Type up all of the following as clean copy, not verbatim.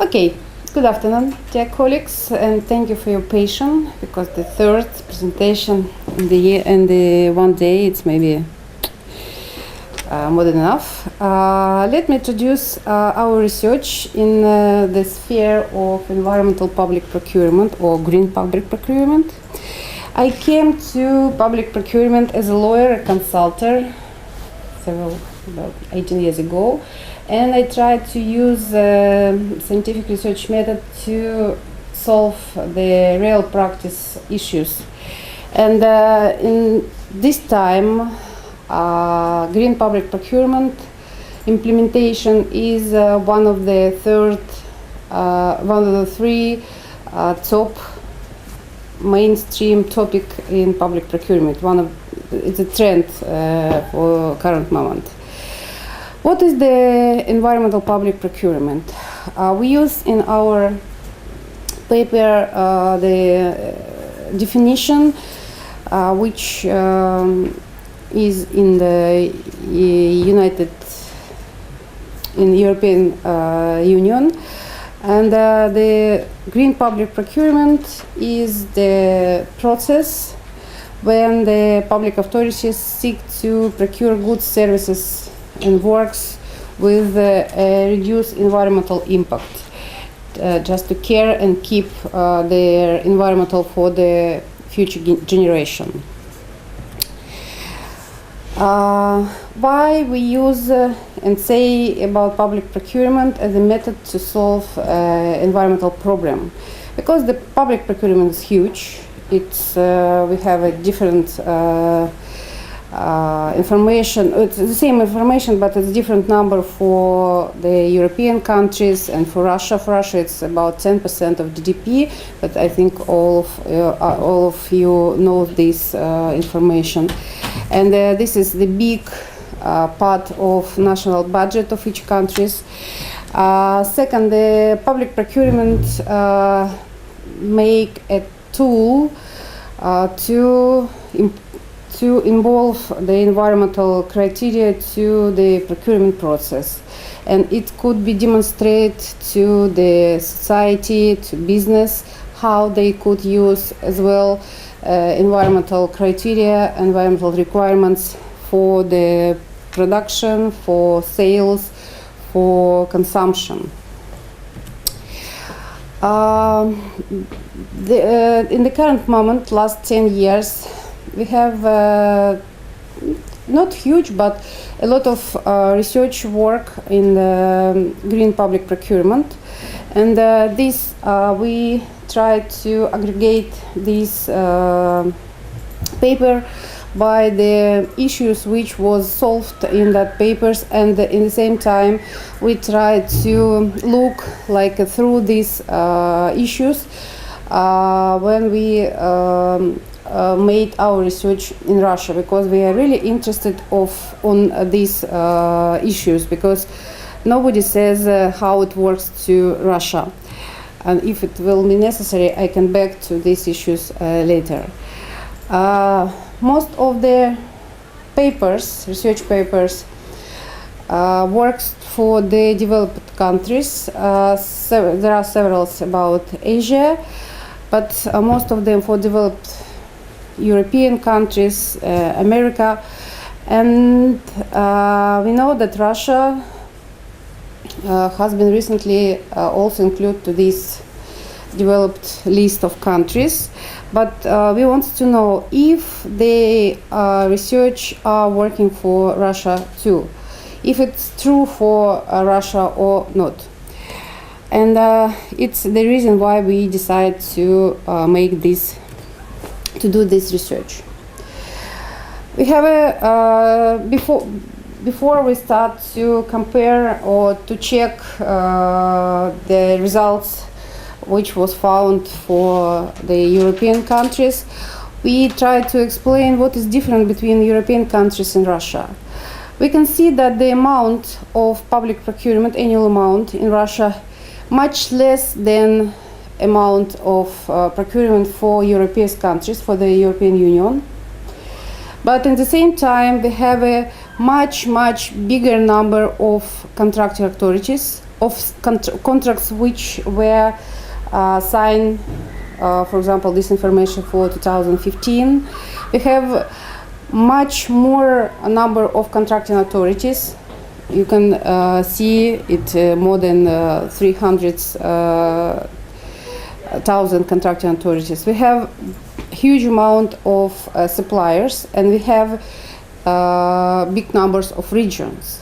Okay, good afternoon, dear colleagues, and thank you for your patience, because the third presentation in the year and the one day, it's maybe more than enough. Let me introduce our research in the sphere of environmental public procurement or green public procurement. I came to public procurement as a lawyer, a consultant, about 18 years ago, and I tried to use scientific research method to solve the real practice issues. And in this time, green public procurement implementation is one of the three top mainstream topic in public procurement. It's a trend for current moment. What is the environmental public procurement? We use in our paper the definition which is in the European Union, and the green public procurement is the process when the public authorities seek to procure goods, services and works with a reduced environmental impact, just to care and keep their environmental for the future generation. Why we use and say about public procurement as a method to solve environmental problem? Because the public procurement is huge. It's we have a different information. It's the same information, but it's different number for the European countries and for Russia. For Russia, it's about 10% of GDP. But I think all of you know this information, and this is the big part of national budget of each countries. Second, the public procurement make a tool to involve the environmental criteria to the procurement process, and it could be demonstrated to the society, to business, how they could use as well environmental criteria, environmental requirements for the production, for sales, for consumption. In the current moment, last 10 years, we have not huge, but a lot of research work in the green public procurement, and this we try to aggregate this paper by the issues which was solved in that papers, and in the same time we try to look through these issues when we made our research in Russia, because we are really interested on these issues, because nobody says how it works to Russia, and if it will be necessary, I can back to these issues later. Most of the papers, research papers, works for the developed countries. There are several about Asia, but most of them for developed European countries, America, and we know that Russia has been recently also included to this developed list of countries, but we want to know if the research are working for Russia too, if it's true for Russia or not. And it's the reason why we decide to do this research. We have a before we start to compare or to check the results which was found for the European countries, we try to explain what is different between European countries and Russia. We can see that the amount of public procurement, annual amount in Russia, much less than amount of procurement for European countries, for the European Union. But at the same time, we have a much bigger number of contracting authorities of contracts which were signed, for example, this information for 2015. We have much more number of contracting authorities. You can see it more than 300,000 contracting authorities. We have huge amount of suppliers, and we have big numbers of regions.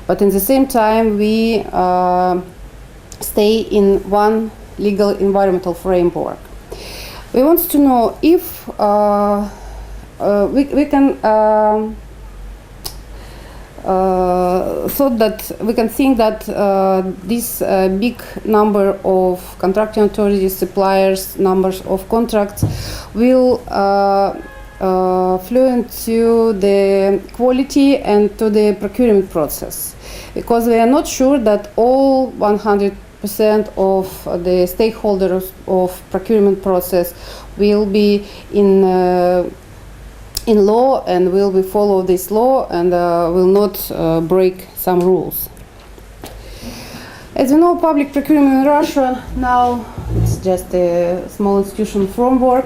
But in the same time, we stay in one legal environmental framework. We want to know if we can we can think that this big number of contracting authorities, suppliers, numbers of contracts will flow into the quality and to the procurement process, because we are not sure that all 100% of the stakeholders of procurement process will be in law and will be follow this law and will not break some rules. As you know, public procurement in Russia now it's just a small institution framework.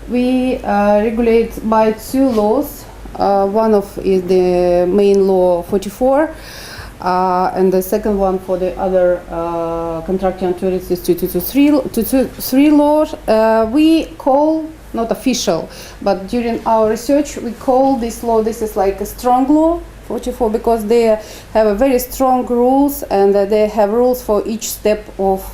We regulate by two laws. One of is the main law 44, and the second one for the other contracting authorities is 223 laws. We call not official, but during our research we call this law, this is like a strong law 44, because they have a very strong rules, and they have rules for each step of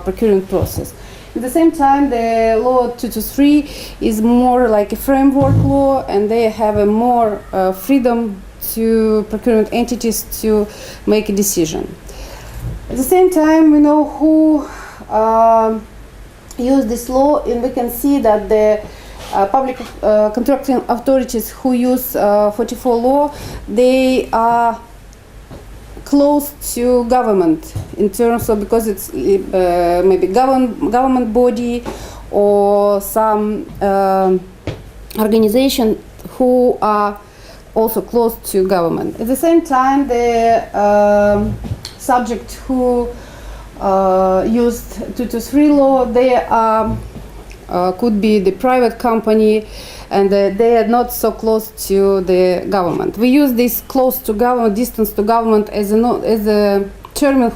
procurement process. At the same time, the law 223 is more like a framework law, and they have a more freedom to procurement entities to make a decision. At the same time, we know who use this law, and we can see that the public contracting authorities who use 44 law, they are close to government in terms of, because it's maybe government body or some organization who are also close to government. At the same time, the subject who used 223 law, they could be the private company, and they are not so close to the government. We use this close to government, distance to government as a term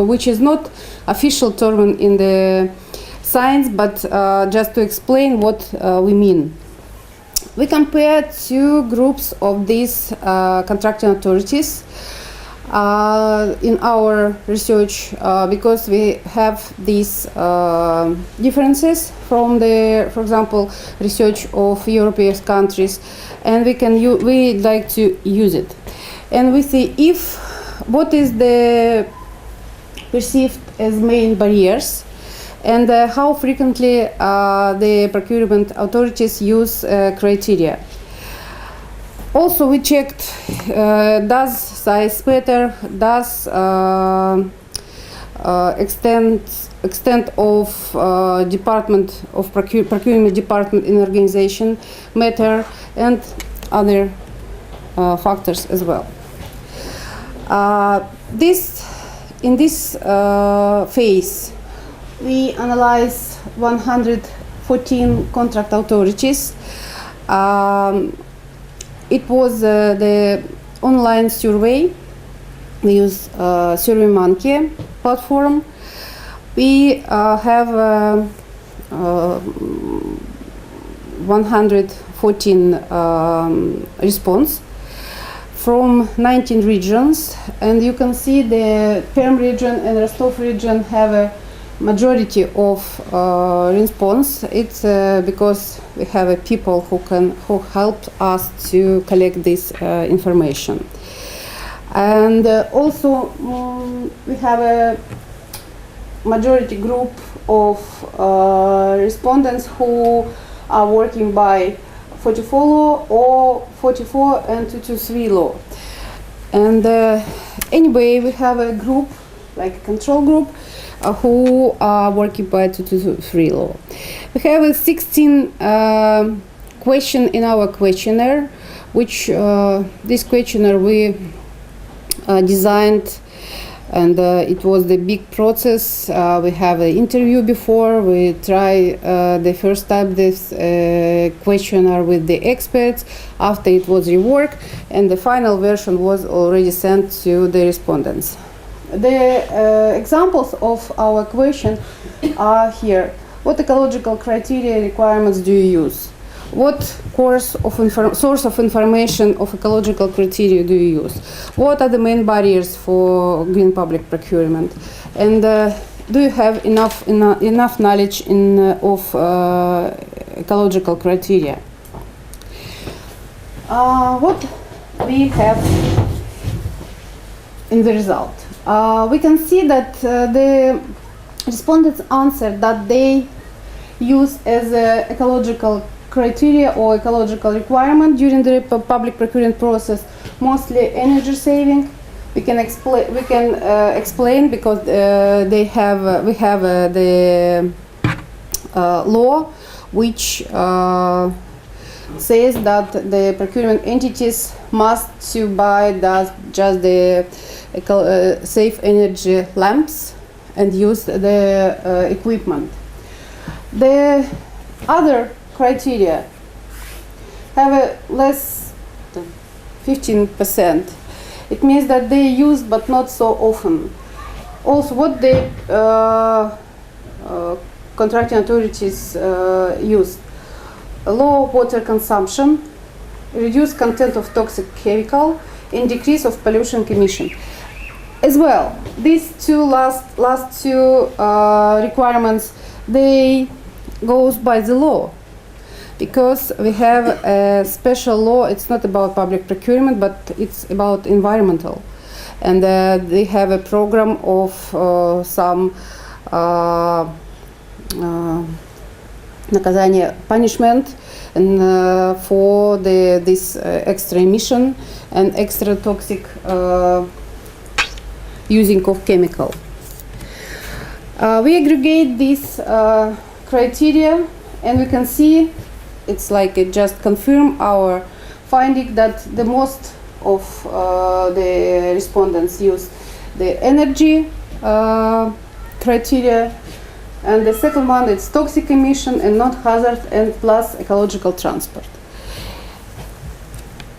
which is not official term in the science, but just to explain what we mean. We compare two groups of these contracting authorities in our research because we have these differences from the, for example, research of European countries, and we like to use it, and we see if what is the perceived as main barriers, and how frequently the procurement authorities use criteria. Also, we checked does size matter, does extent of department of procurement department in organization matter, and other factors as well. In this phase, we analyze 114 contract authorities. It was the online survey. We use SurveyMonkey platform. We have 114 response from 19 regions, and you can see the Perm region and Rostov region have a majority of response. It's because we have people who helped us to collect this information, and also we have a majority group of respondents who are working by 44 law or 44 and 223 law. And anyway, we have a group, like a control group, who are working by 223 law. We have a 16 question in our questionnaire, which this questionnaire we designed And it was the big process. We have an interview before. We try the first time this questionnaire with the experts. After it was reworked, and the final version was already sent to the respondents. The examples of our question are here. What ecological criteria requirements do you use? What source of information of ecological criteria do you use? What are the main barriers for green public procurement? And do you have enough knowledge of ecological criteria? What we have in the result? We can see that the respondents answered that they use as ecological criteria or ecological requirement during the public procurement process mostly energy saving. We can explain because we have the law which says that the procurement entities must to buy just the safe energy lamps and use the equipment. The other criteria have a less than 15%. It means that they use but not so often. Also, what the contracting authorities use: low water consumption, reduced content of toxic chemical, and decrease of pollution emission. As well, these two last two requirements, they goes by the law, because we have a special law. It's not about public procurement, but it's about environmental, and they have a program of some punishment and for this extra emission and extra toxic using of chemical. We aggregate these criteria, and we can see it's like it just confirm our finding that the most of the respondents use the energy criteria, and the second one is toxic emission and not hazard, and plus ecological transport.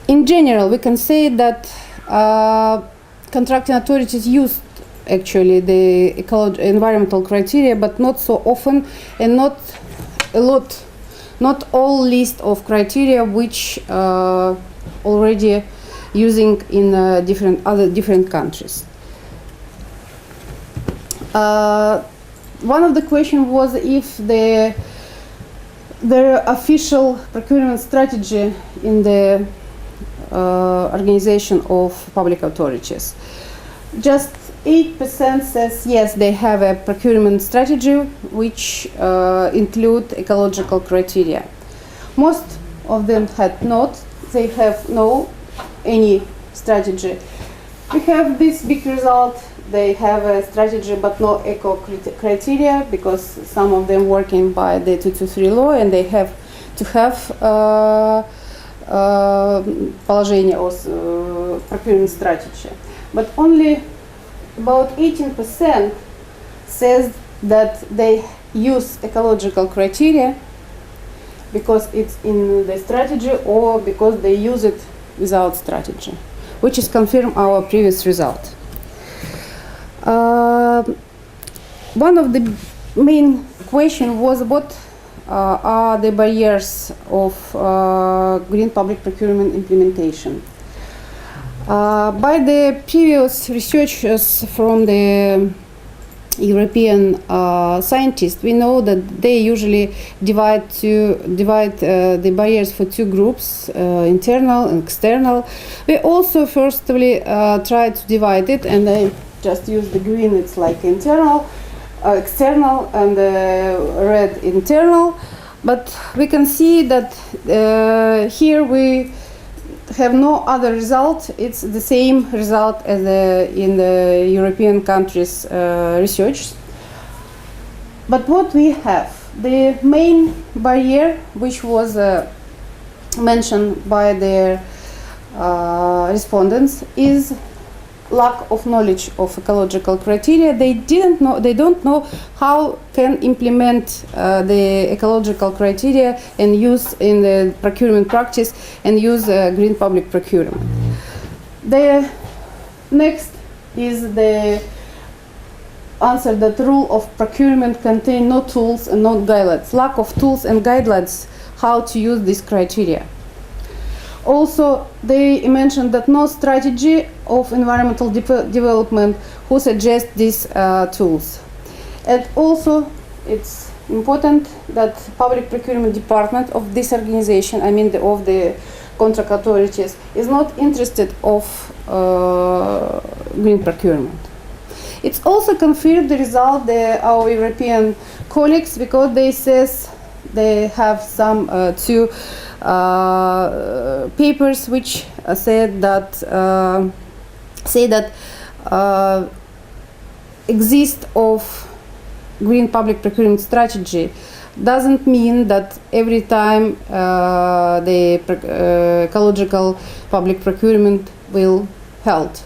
In general, we can say that contracting authorities used actually the environmental criteria, but not so often, and not a lot. Not all list of criteria which already using in different countries. One of the questions was if their official procurement strategy in the organization of public authorities. Just 8% says yes, they have a procurement strategy which include ecological criteria. Most of them had not. They have no any strategy. We have this big result. They have a strategy but no eco criteria, because some of them working by the 223 law, and they have to have положение of procurement strategy. But only about 18% says that they use ecological criteria because it's in the strategy, or because they use it without strategy, which is confirm our previous result. One of the main question was what are the barriers of green public procurement implementation. By the previous researchers from the European scientists, we know that they usually divide the barriers for two groups, internal and external. We also firstly try to divide it, and I just use the green, it's like internal, external, and red internal. But we can see that here we have no other result. It's the same result as in the European countries' research. But what we have, the main barrier, which was mentioned by their respondents, is lack of knowledge of ecological criteria. They don't know how can implement the ecological criteria and use in the procurement practice and use green public procurement. The next is the answer that rule of procurement contain no tools and no guidelines. Lack of tools and guidelines how to use this criteria. Also, they mentioned that no strategy of environmental development who suggest these tools. And also, it's important that public procurement department of this organization, I mean of the contract authorities, is not interested of green procurement. It's also confirmed the result our European colleagues, because they says they have some two papers which say that exist of green public procurement strategy doesn't mean that every time the ecological public procurement will held.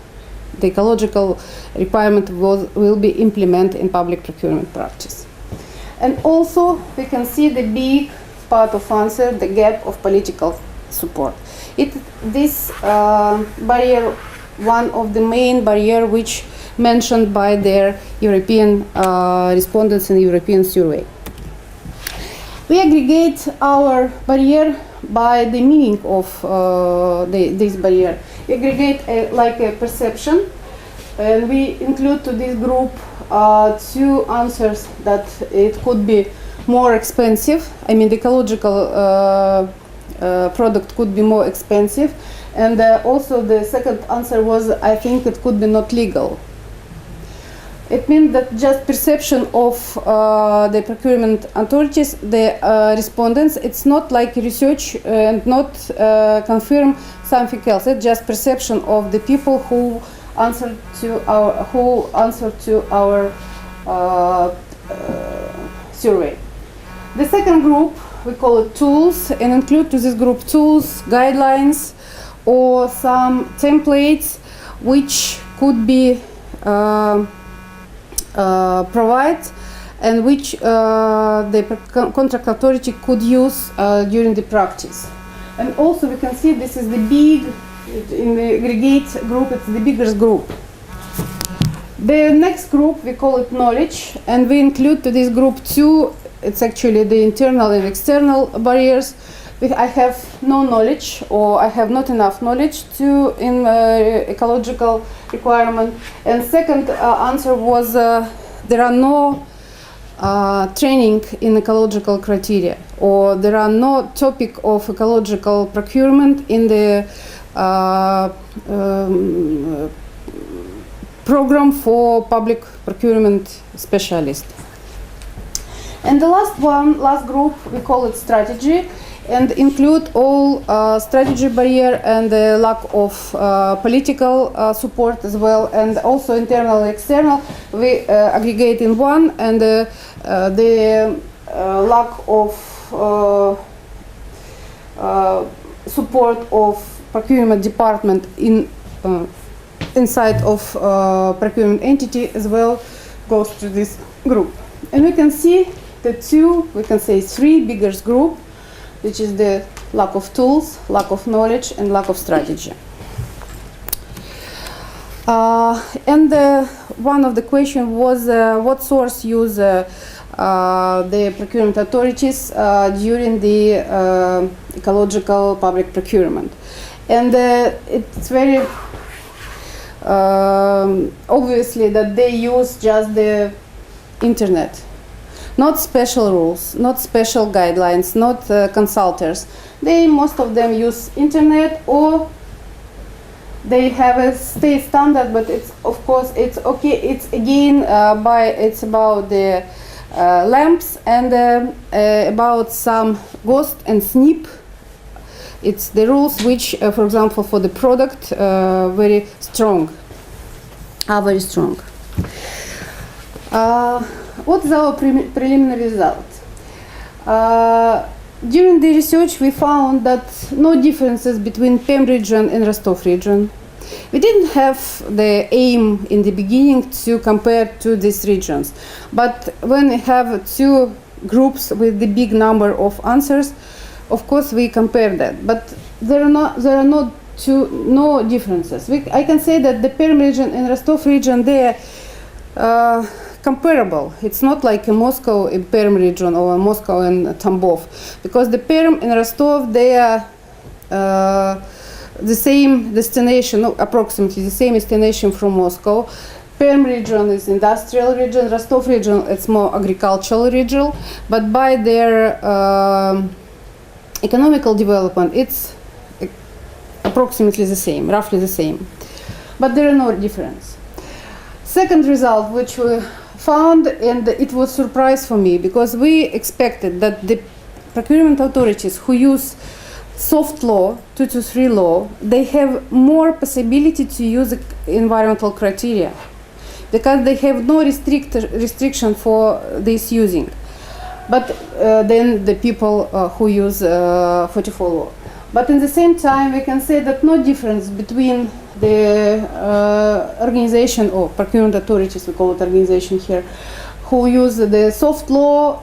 The ecological requirement will be implemented in public procurement practice. And also we can see the big part of answer, the gap of political support. This barrier, one of the main barrier which mentioned by their European respondents in the European survey. We aggregate our barrier by the meaning of this barrier. We aggregate like a perception, and we include to this group two answers that it could be more expensive. I mean, the ecological product could be more expensive, and also the second answer was, I think it could be not legal. It means that just perception of the procurement authorities, the respondents, it's not like research and not confirm something else. It's just perception of the people who answer to our survey. The second group, we call it tools, and include to this group tools, guidelines, or some templates which could be provide and which the contract authority could use during the practice. And also we can see this is the big, in the aggregate group, it's the biggest group. The next group, we call it knowledge, and we include to this group two, it's actually the internal and external barriers. I have no knowledge, or I have not enough knowledge in ecological requirement. And second answer was there are no training in ecological criteria, or there are no topic of ecological procurement in the program for public procurement specialists. And the last group, we call it strategy, and include all strategy barrier and the lack of political support as well, and also internal and external. We aggregate in one, and the lack of support of procurement department inside of procurement entity as well goes to this group. And we can see the two, we can say three biggest group, which is the lack of tools, lack of knowledge, and lack of strategy. And one of the questions was what source use the procurement authorities during the ecological public procurement. And it's very obviously that they use just the internet. Not special rules, not special guidelines, not consultors. Most of them use internet, or they have a state standard, but it's of course it's okay. It's again it's about the lamps and about some GOST and SNP. It's the rules which, for example, for the product, very strong, are very strong. What is our preliminary result? During the research, we found that no differences between Perm region and Rostov region. We didn't have the aim in the beginning to compare to these regions, but when we have two groups with the big number of answers, of course we compare that. But there are no differences. I can say that the Perm region and Rostov region, they are comparable. It's not like a Moscow and Perm region or a Moscow and Tambov, because the Perm and Rostov, they are the same destination, approximately the same destination from Moscow. Perm region is industrial region, Rostov region it's more agricultural region, but by their economical development it's approximately the same, roughly the same. But there are no difference. Second result which we found, and it was a surprise for me, because we expected that the procurement authorities who use soft law, 223 law, they have more possibility to use environmental criteria, because they have no restriction for this using. But then the people who use 44 law. But in the same time, we can say that no difference between the organization or procurement authorities, we call it organization here, who use the soft law,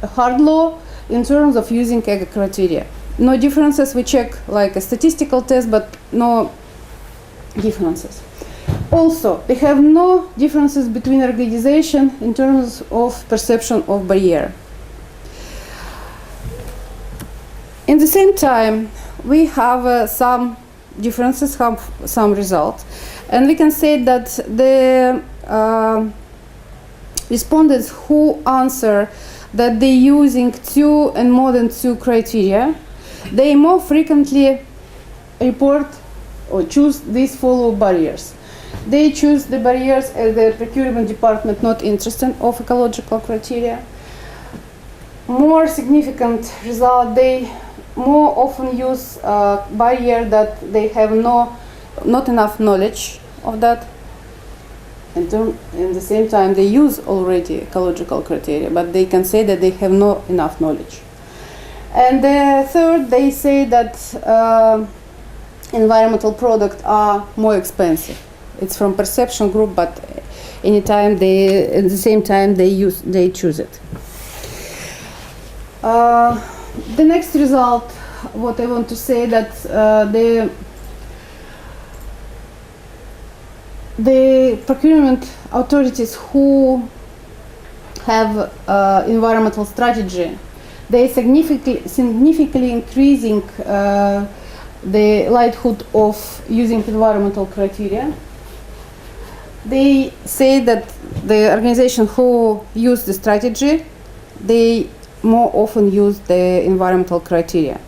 hard law, in terms of using criteria. No differences. We check like a statistical test, but no differences. Also, we have no differences between organization in terms of perception of barrier. In the same time, we have some differences, some results, and we can say that the respondents who answer that they're using 2 and more than 2 criteria, they more frequently report or choose these following barriers. They choose the barriers as the procurement department not interested of ecological criteria. More significant result, they more often use barrier that they have not enough knowledge of that. In the same time, they use already ecological criteria, but they can say that they have not enough knowledge. And the third, they say that environmental products are more expensive. It's from perception group, but anytime at the same time they choose it. The next result, what I want to say, that the procurement authorities who have environmental strategy, they significantly increasing the likelihood of using environmental criteria. They say that the organization who use the strategy, they more often use the environmental criteria.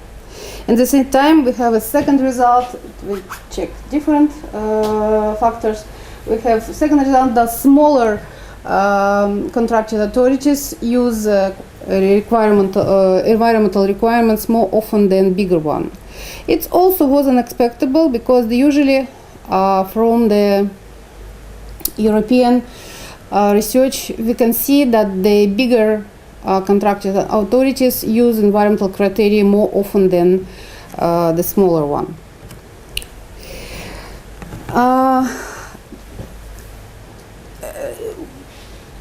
At the same time, we have a second result. We check different factors. We have second result that smaller contracting authorities use environmental requirements more often than bigger one. It also was unexpected because they usually from the European research, we can see that the bigger contracting authorities use environmental criteria more often than the smaller one.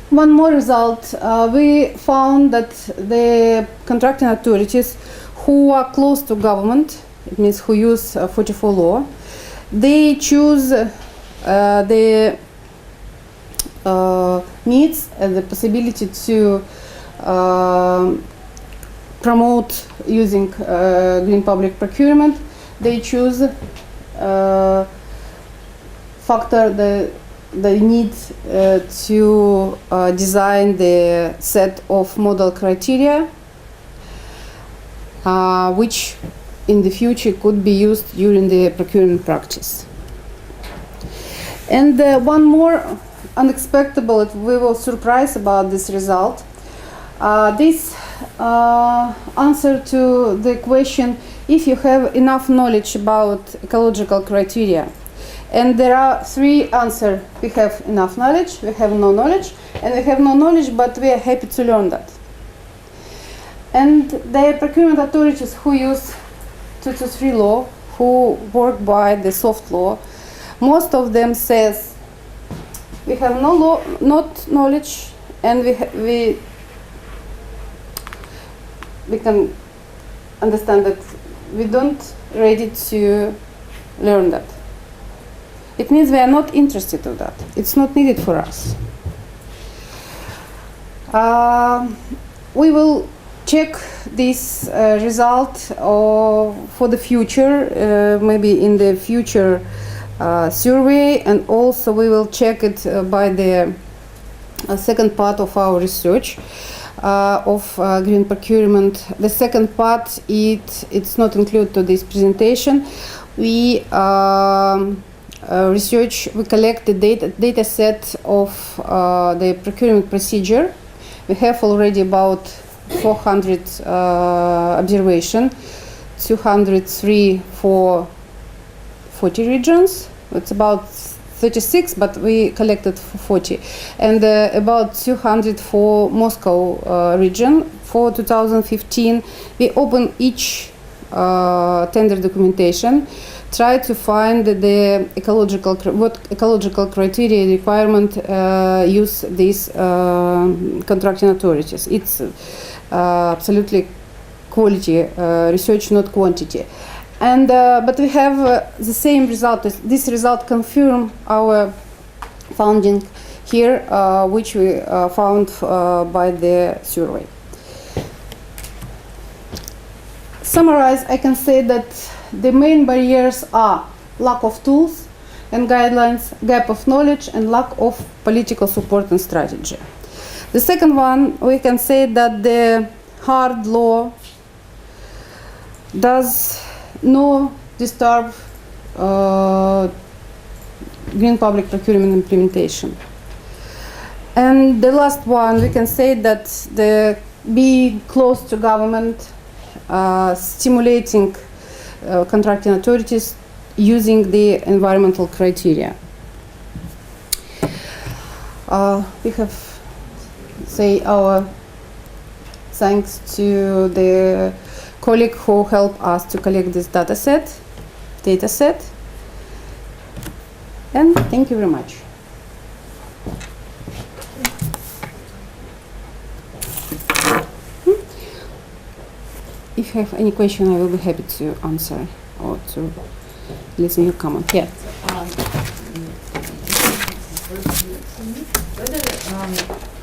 One more result, we found that the contracting authorities who are close to government, it means who use 44 law, they choose the needs and the possibility to promote using green public procurement. They choose factor the need to design the set of model criteria which in the future could be used during the procurement practice. And one more unexpected, we were surprised about this result. This answer to the question if you have enough knowledge about ecological criteria. And there are 3 answers. We have enough knowledge, we have no knowledge, and we have no knowledge, but we are happy to learn that. And the procurement authorities who use 223 law, who work by the soft law, Most of them says we have not knowledge, and we can understand that we don't ready to learn that. It means we are not interested in that. It's not needed for us. We will check this result for the future, maybe in the future survey, and also we will check it by the second part of our research of green procurement. The second part, it's not included to this presentation. We we collect the data set of the procurement procedure. We have already about 400 observation, 203 for 40 regions. It's about 36, but we collected for 40, and about 200 for Moscow region. For 2015, we open each tender documentation, try to find the ecological criteria requirement use these contracting authorities. It's absolutely quality research, not quantity. And but we have the same result. This result confirm our finding here, which we found by the survey. Summarize, I can say that the main barriers are lack of tools and guidelines, gap of knowledge, and lack of political support and strategy. The second one, we can say that the hard law does no disturb green public procurement implementation. And the last one, we can say that the being close to government, stimulating contracting authorities using the environmental criteria. We have say our thanks to the colleague who helped us to collect this data set, and thank you very much. If you have any question, I will be happy to answer or to listen your comment. Yeah.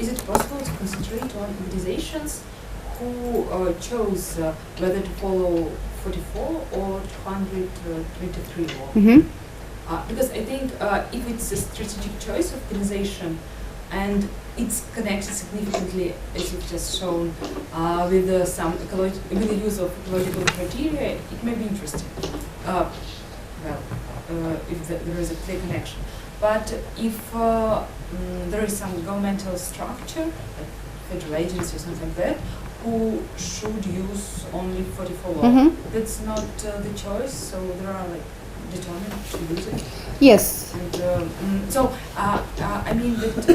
Is it possible to concentrate on organizations who chose whether to follow 44 or 223 law? Mm-hmm. Because I think if it's a strategic choice of organization and it's connected significantly, as you've just shown, with with the use of ecological criteria, it may be interesting. If there is a clear connection. But if there is some governmental structure, like federal agency or something like that, who should use only 44 law, Mm-hmm. that's not the choice. So there are like determined to use it. Yes. And, I mean that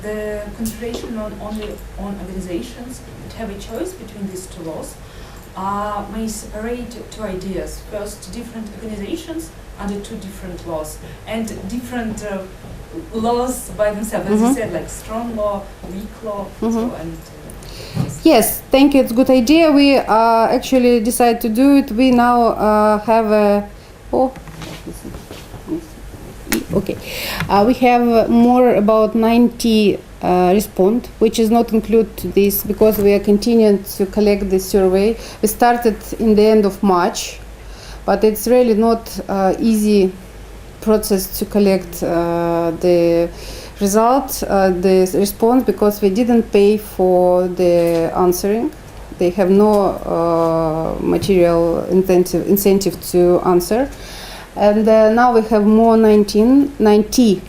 the consideration only on organizations that have a choice between these two laws may separate two ideas. First, different organizations under two different laws and different laws by themselves. As you said, like strong law, weak law, so and. Yes, thank you. It's a good idea. We actually decided to do it. We now have a. We have more about 90 respond, which is not included to this because we are continuing to collect the survey. We started in the end of March, but it's really not easy process to collect the result, the response, because we didn't pay for the answering. They have no material incentive to answer. And now we have more 90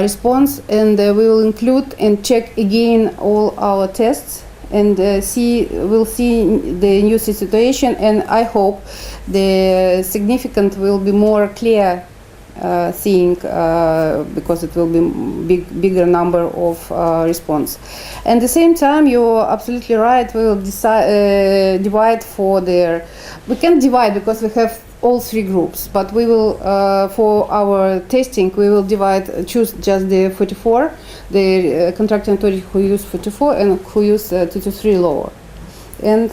response, and we will include and check again all our tests and we'll see the new situation, and I hope the significant will be more clear seeing because it will be bigger number of response. And at the same time, you're absolutely right. We will divide for their. We can divide because we have all three groups, but we will, for our testing, we will choose just the 44, the contracting authority who use 44 and who use 223 law. And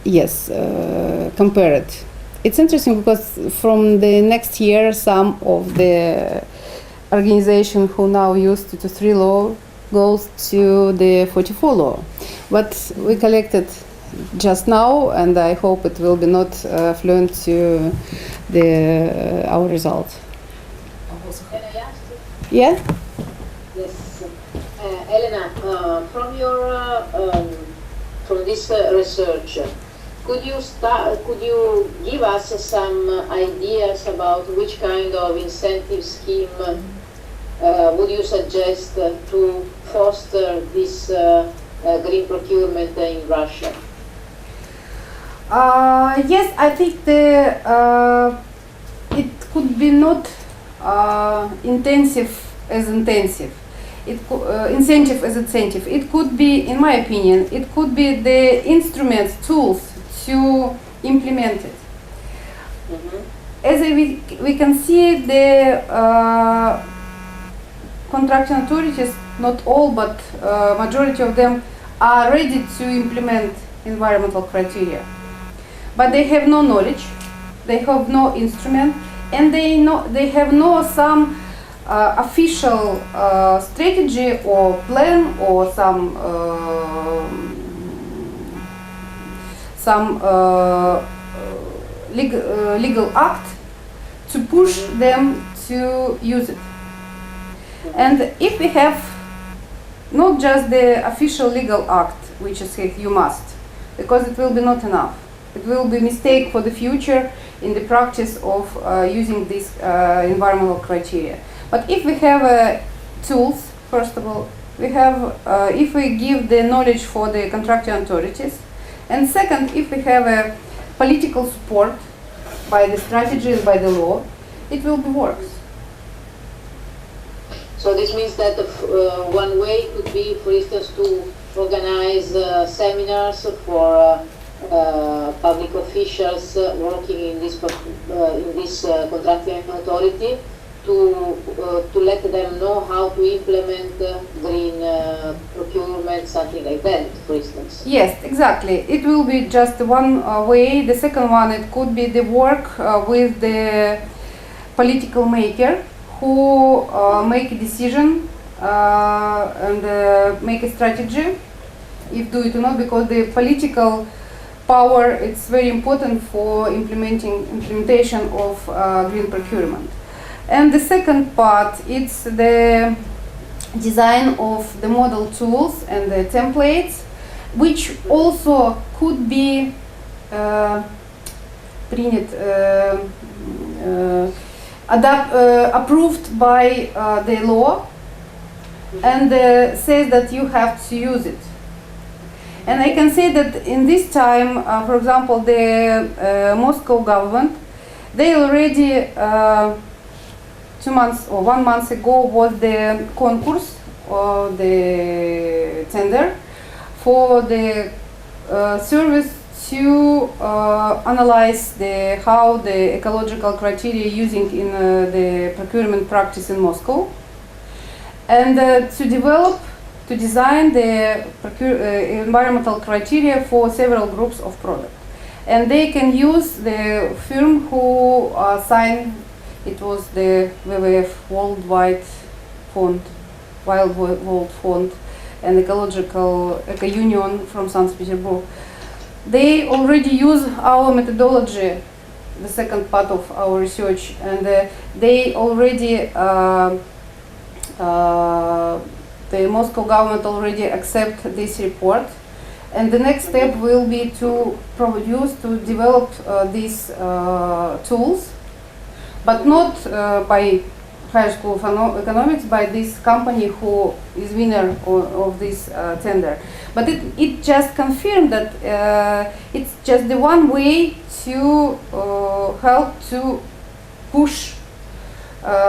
yes, compare it. It's interesting because from the next year, some of the organization who now use 223 law goes to the 44 law. But we collected just now, and I hope it will be not fluent to our result. Can I ask you? Yeah? Yes. Elena, from your from this research, could you give us some ideas about which kind of incentive scheme would you suggest to foster this green procurement in Russia? Yes, I think it could be not intensive as intensive. Incentive as incentive. It could be, in my opinion, it could be the instruments, tools to implement it. As we can see, the contracting authorities, not all, but majority of them are ready to implement environmental criteria. But they have no knowledge, they have no instrument, and they have no some official strategy or plan or some legal act to push them to use it. And if we have not just the official legal act, which is you must, because it will be not enough. It will be a mistake for the future in the practice of using these environmental criteria. But if we have tools, first of all, we have, if we give the knowledge for the contracting authorities, and second, if we have a political support by the strategy and by the law, it will be works. So this means that one way could be, for instance, to organize seminars for public officials working in this contracting authority to let them know how to implement green procurement, something like that, for instance. Yes, exactly. It will be just one way. The second one, it could be the work with the political maker who make a decision and make a strategy, if do it or not, because the political power it's very important for implementation of green procurement. And the second part, it's the design of the model tools and the templates, which also could be approved by the law and says that you have to use it. And I can say that in this time, for example, the Moscow government, they already 2 months or 1 month ago was the concourse or the tender for the service to analyze how the ecological criteria using in the procurement practice in Moscow, and to design the environmental criteria for several groups of products. And they can use the firm who signed, it was the WWF Worldwide Fund, Wild World Fund, and Eco Union from St. Petersburg. They already use our methodology, the second part of our research, and they already the Moscow government already accept this report, and the next step will be to develop these tools, but not by Higher School of Economics, by this company who is winner of this tender. But it just confirmed that it's just the one way to help to push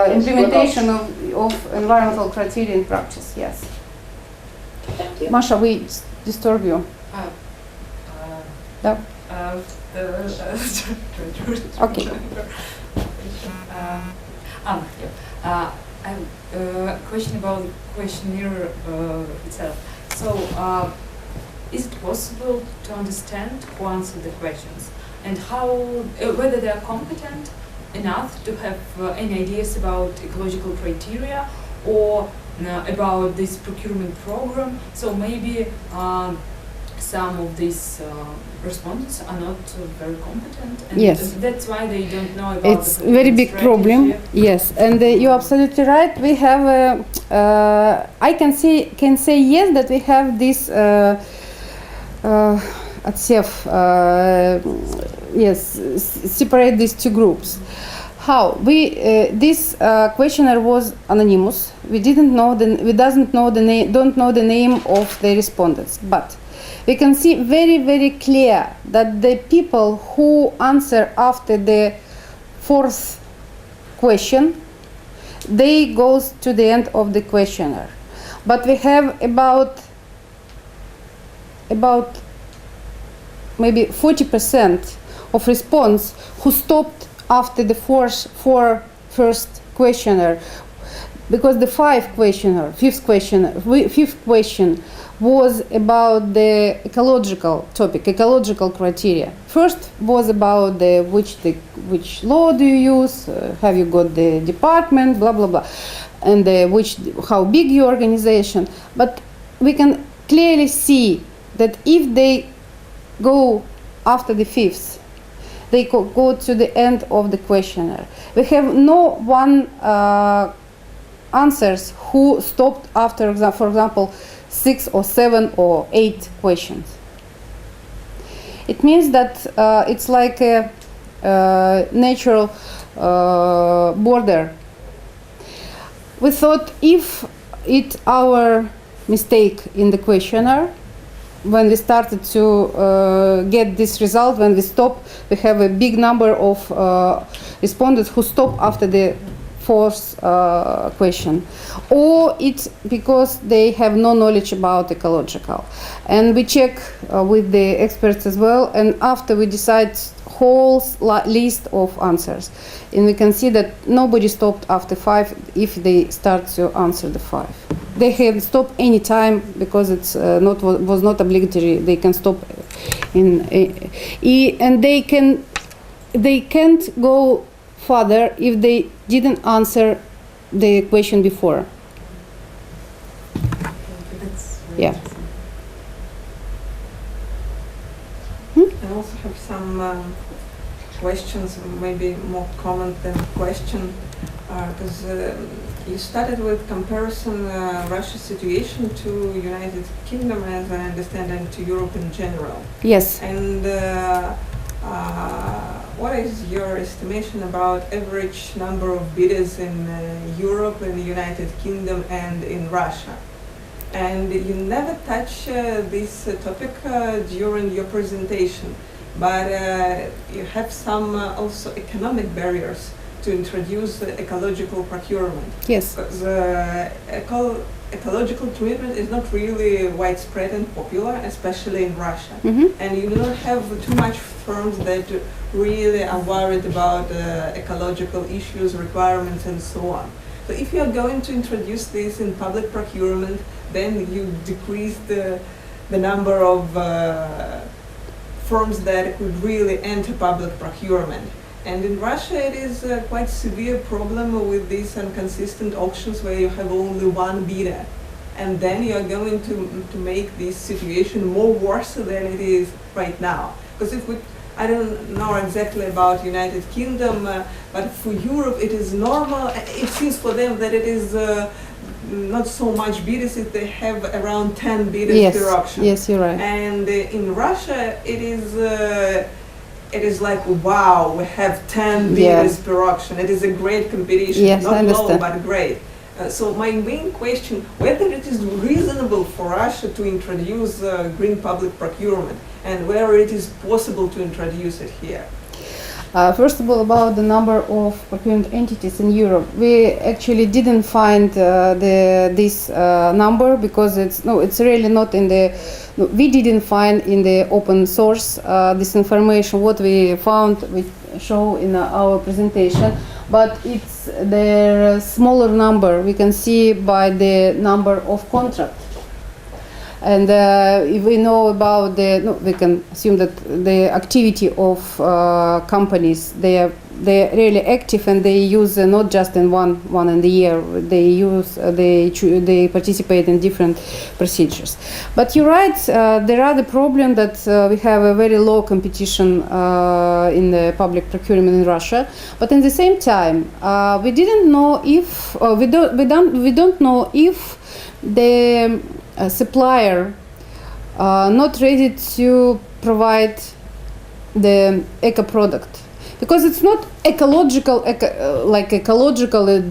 implementation of environmental criteria in practice. Yes. Thank you. Masha, we disturb you. Yeah. Okay. I have a question about the questionnaire itself. So, is it possible to understand who answered the questions and how, whether they are competent enough to have any ideas about ecological criteria or about this procurement program? So maybe some of these respondents are not very competent, and Yes. that's why they don't know about It's the very big strategy. problem. Yes, and you're absolutely right. We have. I can say yes that we have this. Separate these two groups. How we this questionnaire was anonymous. We didn't know don't know the name of the respondents, but we can see very clear that the people who answer after the fourth question, they goes to the end of the questionnaire. But we have about maybe 40% of response who stopped after the four first questionnaire, because the fifth question was about the ecological topic, ecological criteria. First was about which law do you use, have you got the department, blah blah blah, and how big your organization. But we can clearly see that if they go after the fifth, they go to the end of the questionnaire. We have no one answers who stopped after, for example, 6 or 7 or 8 questions. It means that it's like a natural border. We thought if it's our mistake in the questionnaire, when we started to get this result, when we stop, we have a big number of respondents who stop after the fourth question, or it's because they have no knowledge about ecological. And we check with the experts as well, and after we decide whole list of answers, and we can see that nobody stopped after 5 if they start to answer the 5. They have stopped any time because it's was not obligatory. They can stop and they can't go further if they didn't answer the question before. Yeah. I also have some questions, maybe more comment than question, because you started with comparison Russia's situation to United Kingdom, as I understand, and to Europe in general. Yes. And what is your estimation about average number of bidders in Europe, in the United Kingdom, and in Russia? And you never touch this topic during your presentation, but you have some also economic barriers to introduce ecological procurement. Yes. Because ecological treatment is not really widespread and popular, especially in Russia. Mm-hmm. And you do not have too much firms that really are worried about ecological issues, requirements, and so on. So if you are going to introduce this in public procurement, then you decrease the number of firms that could really enter public procurement. And in Russia, it is a quite severe problem with these inconsistent auctions where you have only one bidder. And then you are going to make this situation more worse than it is right now. Because if we, I don't know exactly about United Kingdom, but for Europe it is normal. It seems for them that it is not so much bidders, if they have around 10 bidders per auction. Yes, you're right. And in Russia it is like, wow, we have 10 bidders per auction. It is a great competition, yes, not low, but great. So my main question, whether it is reasonable for Russia to introduce green public procurement, and whether it is possible to introduce it here. First of all, about the number of procurement entities in Europe, we actually didn't find this number because it's really not in the. No, we didn't find in the open source this information. What we found, we show in our presentation, but it's the smaller number. We can see by the number of contracts. And if we know about we can assume that the activity of companies, they're really active and they use not just in one in the year. They participate in different procedures. But you're right. There are the problem that we have a very low competition in the public procurement in Russia. But at the same time, we didn't know if we don't know if the supplier not ready to provide the eco product because it's not ecological. It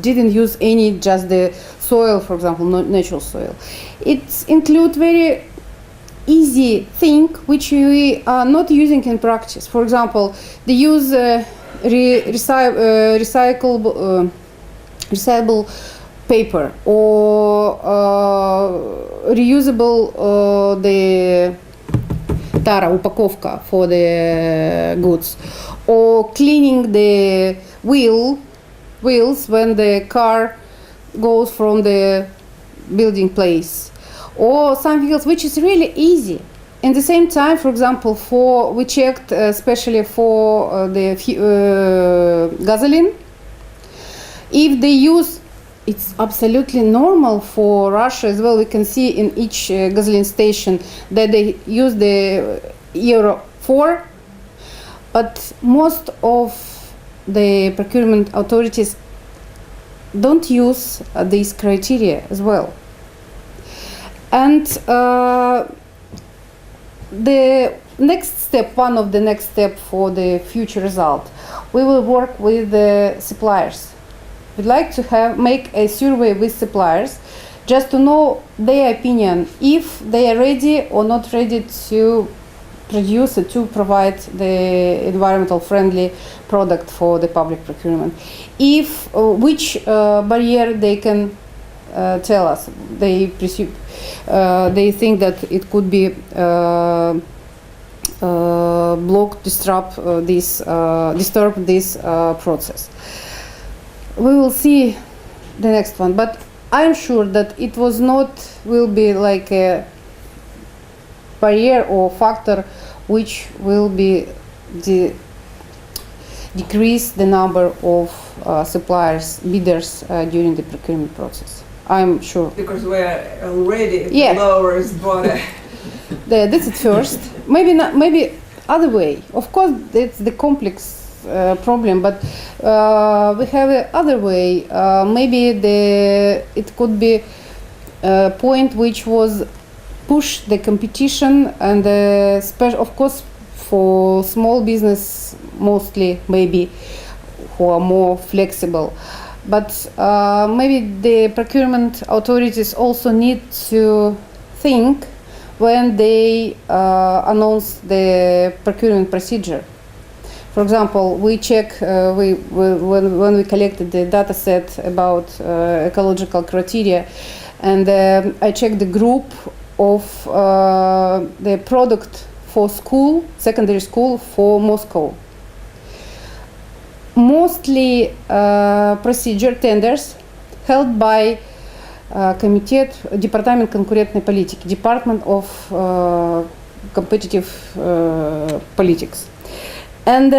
didn't use any just the soil, for example, not natural soil. It include very easy thing which we are not using in practice. For example, they use recyclable paper or reusable the tara упаковка for the goods, or cleaning the wheels when the car goes from the building place, or something else which is really easy. At the same time, for example, we checked especially for the gasoline, if they use. It's absolutely normal for Russia as well. We can see in each gasoline station that they use the Euro 4, but most of the procurement authorities don't use these criteria as well. And the next step, one of the next step for the future result, we will work with the suppliers. We'd like to make a survey with suppliers just to know their opinion, if they are ready or not ready to produce it, to provide the environmental friendly product for the public procurement. If which barrier they can tell us. They think that it could be disturb this process. We will see the next one, but I'm sure that it will be like a barrier or factor which will be decrease the number of suppliers, bidders during the procurement process. I'm sure. Because we're already at the lowest border. That's it first. Maybe other way. Of course, it's the complex problem, but we have a other way. Maybe it could be a point which was push the competition and of course for small business mostly, maybe who are more flexible. But maybe the procurement authorities also need to think when they announce the procurement procedure. For example, we check when we collected the data set about ecological criteria, and I checked the group of the product for school, secondary school for Moscow. Mostly procedure tenders held by Департамент конкурентной политики, Department of Competitive Politics. And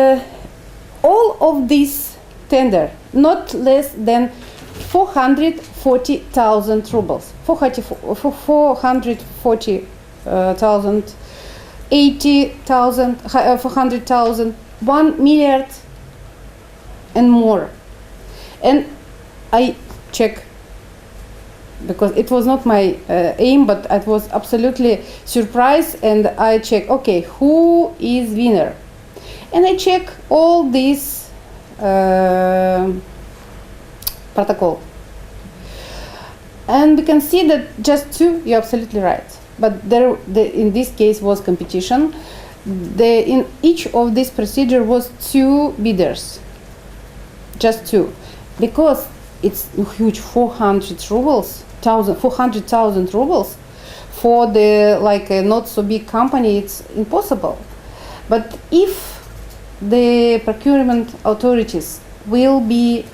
all of these tender, not less than 440,000 rubles, 440,000, 80,000, 400,000, 1 milliard and more. And I check, because it was not my aim, but I was absolutely surprised, and I check, okay, who is winner? And I check all these protocol. And we can see that just two, you're absolutely right. But in this case was competition. in each of this procedure was 2 bidders, just 2, because it's huge, 400,000 rubles. For the like a not so big company, it's impossible. But if the procurement authorities will be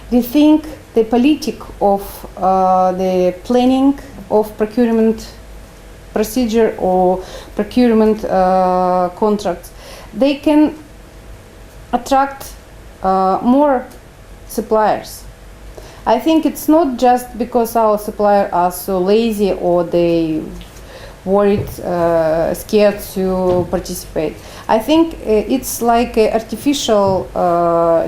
rethink the politic of the planning of procurement procedure or procurement contracts, they can attract more suppliers. I think it's not just because our suppliers are so lazy or they worried, scared to participate. I think it's like an artificial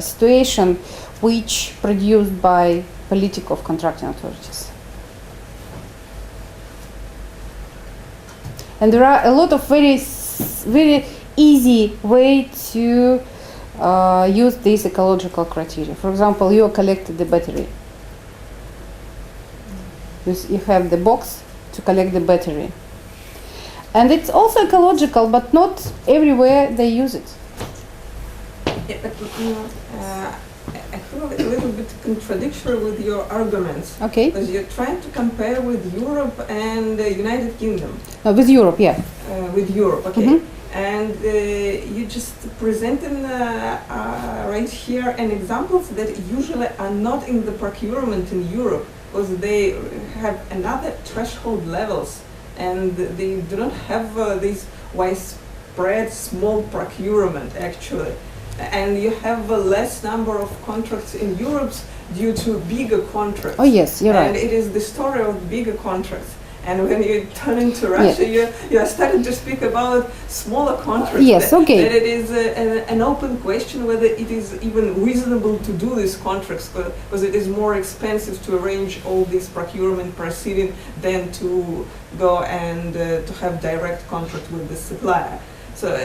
situation which produced by politic of contracting authorities. And there are a lot of very easy way to use these ecological criteria. For example, you collected the battery. You have the box to collect the battery. And it's also ecological, but not everywhere they use it. Yeah, but I feel a little bit contradictory with your arguments. Okay. Because you're trying to compare with Europe and the United Kingdom. With Europe, yeah. With Europe, okay. Mm-hmm. And you just presenting right here an examples that usually are not in the procurement in Europe, because they have another threshold levels, and they do not have this widespread small procurement actually. And you have a less number of contracts in Europe due to bigger contracts. Oh yes, you're right. And it is the story of bigger contracts. And when you turn into Russia, you are starting to speak about smaller contracts. Yes, okay. That it is an open question whether it is even reasonable to do these contracts, because it is more expensive to arrange all this procurement proceeding than to go and to have direct contract with the supplier. So.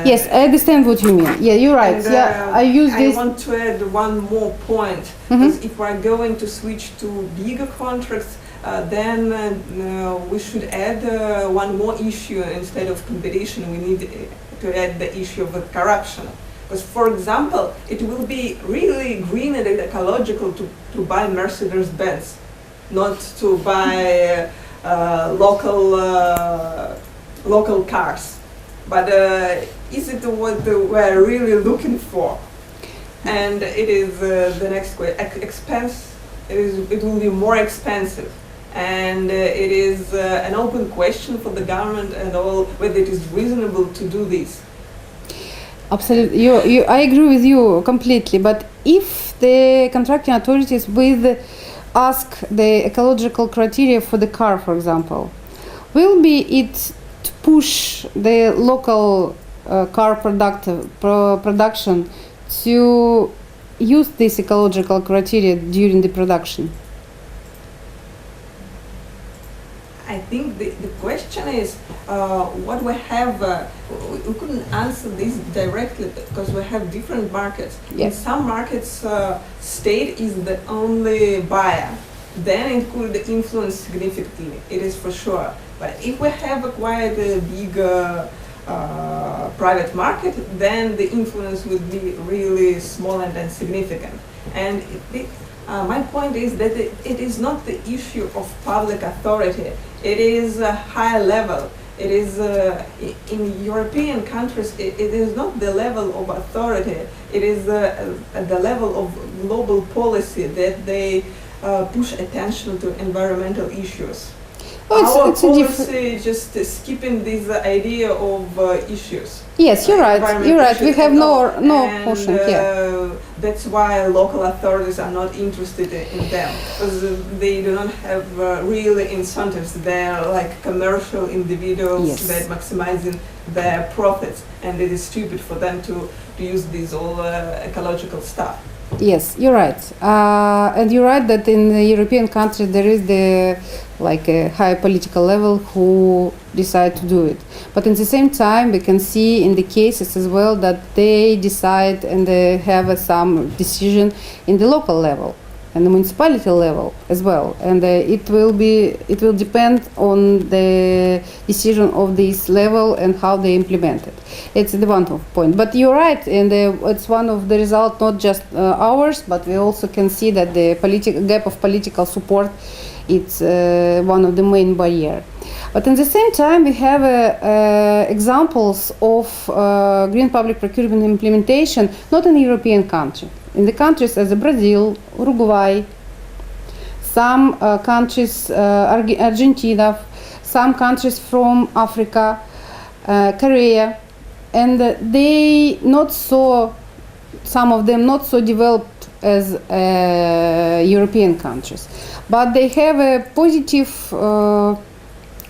Yes, I understand what you mean. Yeah, you're right. And, yeah, I use this. I want to add one more point. Because if we're going to switch to bigger contracts, then we should add one more issue instead of competition. We need to add the issue of corruption. Because, for example, it will be really green and ecological to buy Mercedes-Benz, not to buy local cars. But is it what we're really looking for? And it is the next question. Expense. It will be more expensive, and it is an open question for the government and all whether it is reasonable to do this. Absolutely, I agree with you completely. But if the contracting authorities will ask the ecological criteria for the car, for example, will be it to push the local car production to use this ecological criteria during the production? I think the question is what we have. We couldn't answer this directly because we have different markets. Yes. In some markets, state is the only buyer. Then it could influence significantly. It is for sure. But if we have acquired a big private market, then the influence would be really small and insignificant. And my point is that it is not the issue of public authority. It is a high level. It is in European countries. It is not the level of authority. It is the level of global policy that they push attention to environmental issues. Oh, Our policy just skipping this idea of issues. Yes, you're right. You're right. We have no and, portion here. That's why local authorities are not interested in them, because they do not have really incentives. They're like commercial individuals Yes. that maximizing their profits, and it is stupid for them to use this all ecological stuff. Yes, you're right. And you're right that in the European country there is a high political level who decide to do it. But at the same time, we can see in the cases as well that they decide and they have some decision in the local level. and the municipality level as well, and it will depend on the decision of this level and how they implement it. It's the one point. But you're right, and it's one of the results, not just ours, but we also can see that the gap of political support, it's one of the main barriers. But at the same time, we have examples of green public procurement implementation, not in European countries. In the countries as Brazil, Uruguay, some countries, Argentina, some countries from Africa, Korea, and some of them not so developed as European countries. But they have a positive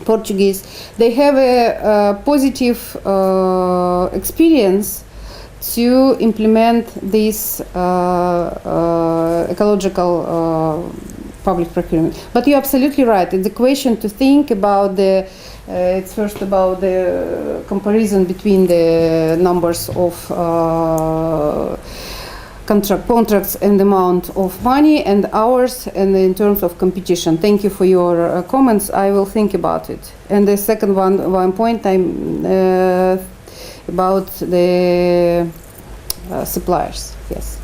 Portuguese. They have a positive experience to implement this ecological public procurement. But you're absolutely right. It's a question to think about it's first about the comparison between the numbers of contracts and the amount of money and hours, and in terms of competition. Thank you for your comments. I will think about it. And the second one point about the suppliers. Yes.